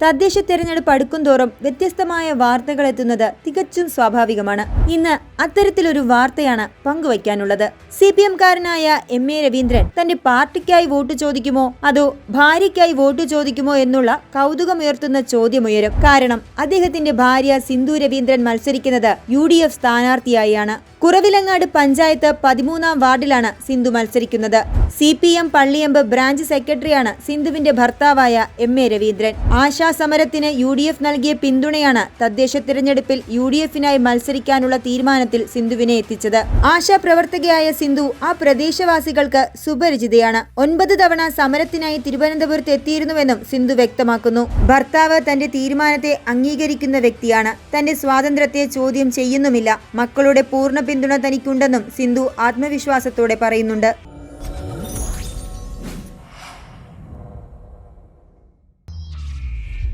തദ്ദേശ തെരഞ്ഞെടുപ്പ് അടുക്കുംതോറും വ്യത്യസ്തമായ വാർത്തകൾ എത്തുന്നത് തികച്ചും സ്വാഭാവികമാണ്. ഇന്ന് അത്തരത്തിലൊരു വാർത്തയാണ് പങ്കുവയ്ക്കാനുള്ളത്. CPM-കാരനായ MA രവീന്ദ്രൻ തന്റെ പാർട്ടിക്കായി വോട്ട് ചോദിക്കുമോ അതോ ഭാര്യയ്ക്കായി വോട്ട് ചോദിക്കുമോ എന്നുള്ള കൗതുകമുയർത്തുന്ന ചോദ്യമുയരും. കാരണം അദ്ദേഹത്തിന്റെ ഭാര്യ സിന്ധു രവീന്ദ്രൻ മത്സരിക്കുന്നത് UDF സ്ഥാനാർത്ഥിയായാണ്. കുറവിലങ്ങാട് പഞ്ചായത്ത് 13-ാം വാർഡിലാണ് സിന്ധു മത്സരിക്കുന്നത്. CPM പള്ളിയമ്പ് ബ്രാഞ്ച് സെക്രട്ടറിയാണ് സിന്ധുവിന്റെ ഭർത്താവായ MA രവീന്ദ്രൻ. ആശാസമരത്തിന് UDF നൽകിയ പിന്തുണയാണ് തദ്ദേശ തിരഞ്ഞെടുപ്പിൽ UDF-നായി മത്സരിക്കാനുള്ള തീരുമാനത്തിൽ സിന്ധുവിനെ എത്തിച്ചത്. ആശാ പ്രവർത്തകയായ സിന്ധു ആ പ്രദേശവാസികൾക്ക് സുപരിചിതയാണ്. 9 തവണ സമരത്തിനായി തിരുവനന്തപുരത്ത് എത്തിയിരുന്നുവെന്നും സിന്ധു വ്യക്തമാക്കുന്നു. ഭർത്താവ് തന്റെ തീരുമാനത്തെ അംഗീകരിക്കുന്ന വ്യക്തിയാണ്. തന്റെ സ്വാതന്ത്ര്യത്തെ ചോദ്യം ചെയ്യുന്നുമില്ല. മക്കളുടെ പൂർണ്ണ പിന്തുണ തനിക്കുണ്ടെന്നും സിന്ധു ആത്മവിശ്വാസത്തോടെ പറയുന്നുണ്ട്.